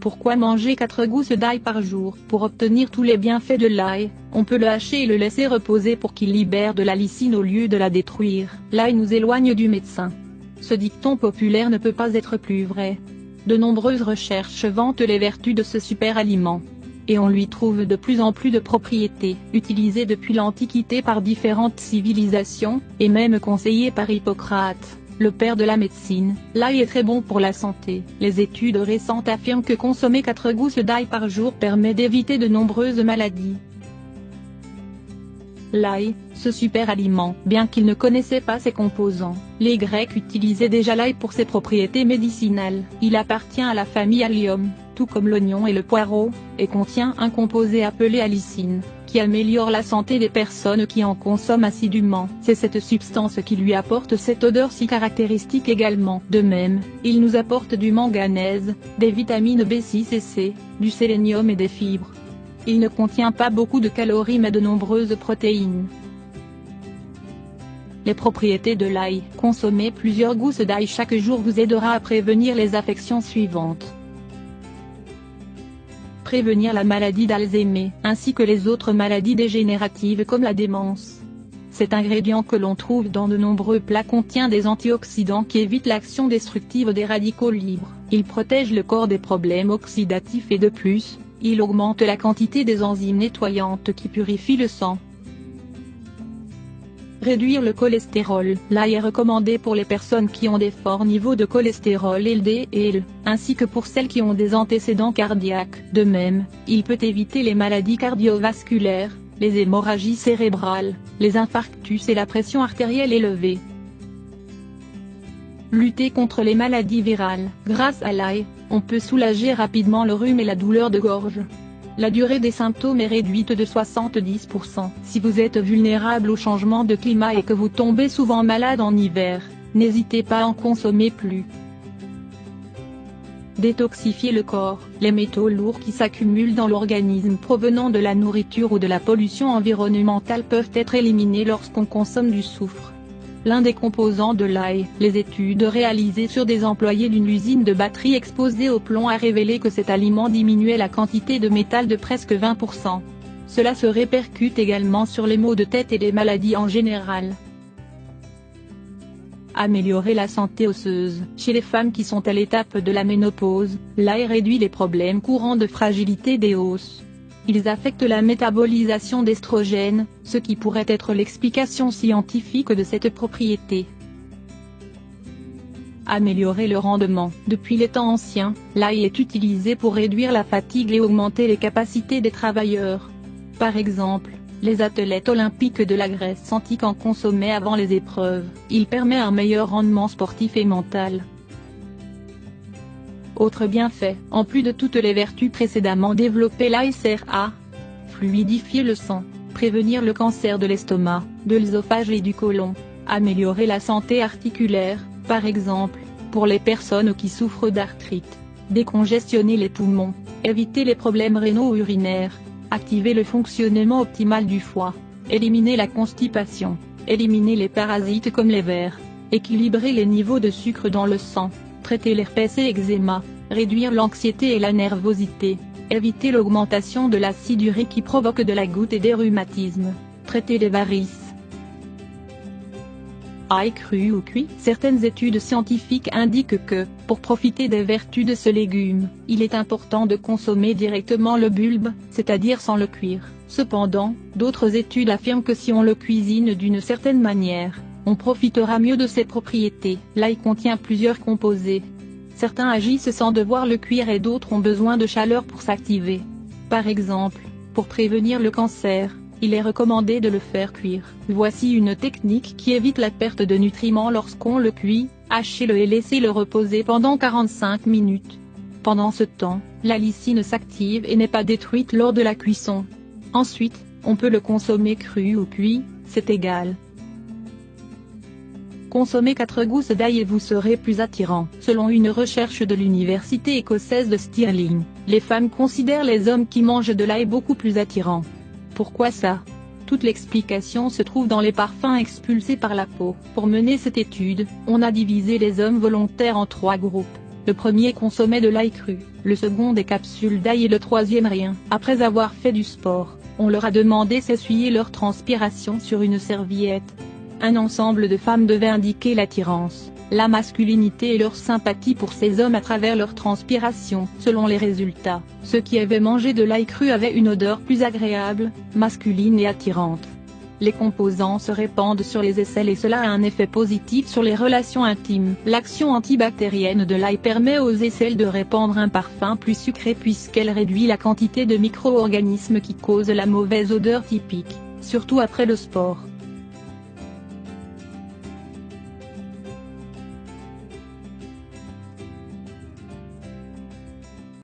Pourquoi manger 4 gousses d'ail par jour? Pour obtenir tous les bienfaits de l'ail, on peut le hacher et le laisser reposer pour qu'il libère de la lysine au lieu de la détruire. L'ail nous éloigne du médecin. Ce dicton populaire ne peut pas être plus vrai. De nombreuses recherches vantent les vertus de ce super aliment. Et on lui trouve de plus en plus de propriétés. Utilisé depuis l'Antiquité par différentes civilisations, et même conseillé par Hippocrate, le père de la médecine, l'ail est très bon pour la santé. Les études récentes affirment que consommer 4 gousses d'ail par jour permet d'éviter de nombreuses maladies. L'ail, ce super aliment, bien qu'ils ne connaissaient pas ses composants, les Grecs utilisaient déjà l'ail pour ses propriétés médicinales. Il appartient à la famille Allium, tout comme l'oignon et le poireau, et contient un composé appelé allicine, qui améliore la santé des personnes qui en consomment assidûment. C'est cette substance qui lui apporte cette odeur si caractéristique également. De même, il nous apporte du manganèse, des vitamines B6 et C, du sélénium et des fibres. Il ne contient pas beaucoup de calories mais de nombreuses protéines. Les propriétés de l'ail. Consommer plusieurs gousses d'ail chaque jour vous aidera à prévenir les affections suivantes. Prévenir la maladie d'Alzheimer, ainsi que les autres maladies dégénératives comme la démence. Cet ingrédient que l'on trouve dans de nombreux plats contient des antioxydants qui évitent l'action destructive des radicaux libres. Il protège le corps des problèmes oxydatifs et de plus, il augmente la quantité des enzymes nettoyantes qui purifient le sang. Réduire le cholestérol. L'ail est recommandé pour les personnes qui ont des forts niveaux de cholestérol LDL et L, ainsi que pour celles qui ont des antécédents cardiaques. De même, il peut éviter les maladies cardiovasculaires, les hémorragies cérébrales, les infarctus et la pression artérielle élevée. Lutter contre les maladies virales. Grâce à l'ail, on peut soulager rapidement le rhume et la douleur de gorge. La durée des symptômes est réduite de 70%. Si vous êtes vulnérable au changement de climat et que vous tombez souvent malade en hiver, n'hésitez pas à en consommer plus. Détoxifier le corps. Les métaux lourds qui s'accumulent dans l'organisme provenant de la nourriture ou de la pollution environnementale peuvent être éliminés lorsqu'on consomme du soufre. L'un des composants de l'ail. Les études réalisées sur des employés d'une usine de batterie exposée au plomb a révélé que cet aliment diminuait la quantité de métal de presque 20%. Cela se répercute également sur les maux de tête et les maladies en général. Améliorer la santé osseuse. Chez les femmes qui sont à l'étape de la ménopause, l'ail réduit les problèmes courants de fragilité des os. Ils affectent la métabolisation d'estrogènes, ce qui pourrait être l'explication scientifique de cette propriété. Améliorer le rendement. Depuis les temps anciens, l'ail est utilisé pour réduire la fatigue et augmenter les capacités des travailleurs. Par exemple, les athlètes olympiques de la Grèce antique en consommaient avant les épreuves. Il permet un meilleur rendement sportif et mental. Autre bienfait, en plus de toutes les vertus précédemment développées, l'ail sert à fluidifier le sang, prévenir le cancer de l'estomac, de l'œsophage et du côlon, améliorer la santé articulaire, par exemple, pour les personnes qui souffrent d'arthrite, décongestionner les poumons, éviter les problèmes rénaux ou urinaires, activer le fonctionnement optimal du foie, éliminer la constipation, éliminer les parasites comme les vers, équilibrer les niveaux de sucre dans le sang, traiter l'herpès et eczéma, réduire l'anxiété et la nervosité, éviter l'augmentation de l'acide urique qui provoque de la goutte et des rhumatismes, traiter les varices. Ail cru ou cuit. Certaines études scientifiques indiquent que, pour profiter des vertus de ce légume, il est important de consommer directement le bulbe, c'est-à-dire sans le cuire. Cependant, d'autres études affirment que si on le cuisine d'une certaine manière, on profitera mieux de ses propriétés. L'ail contient plusieurs composés. Certains agissent sans devoir le cuire et d'autres ont besoin de chaleur pour s'activer. Par exemple, pour prévenir le cancer, il est recommandé de le faire cuire. Voici une technique qui évite la perte de nutriments lorsqu'on le cuit. Hachez-le et laissez-le reposer pendant 45 minutes. Pendant ce temps, la lysine s'active et n'est pas détruite lors de la cuisson. Ensuite, on peut le consommer cru ou cuit, c'est égal. Consommez 4 gousses d'ail et vous serez plus attirant. Selon une recherche de l'université écossaise de Stirling, les femmes considèrent les hommes qui mangent de l'ail beaucoup plus attirants. Pourquoi ça? Toute l'explication se trouve dans les parfums expulsés par la peau. Pour mener cette étude, on a divisé les hommes volontaires en 3 groupes. Le premier consommait de l'ail cru, le second des capsules d'ail et le troisième rien. Après avoir fait du sport, on leur a demandé s'essuyer leur transpiration sur une serviette. Un ensemble de femmes devait indiquer l'attirance, la masculinité et leur sympathie pour ces hommes à travers leur transpiration. Selon les résultats, ceux qui avaient mangé de l'ail cru avaient une odeur plus agréable, masculine et attirante. Les composants se répandent sur les aisselles et cela a un effet positif sur les relations intimes. L'action antibactérienne de l'ail permet aux aisselles de répandre un parfum plus sucré puisqu'elle réduit la quantité de micro-organismes qui causent la mauvaise odeur typique, surtout après le sport.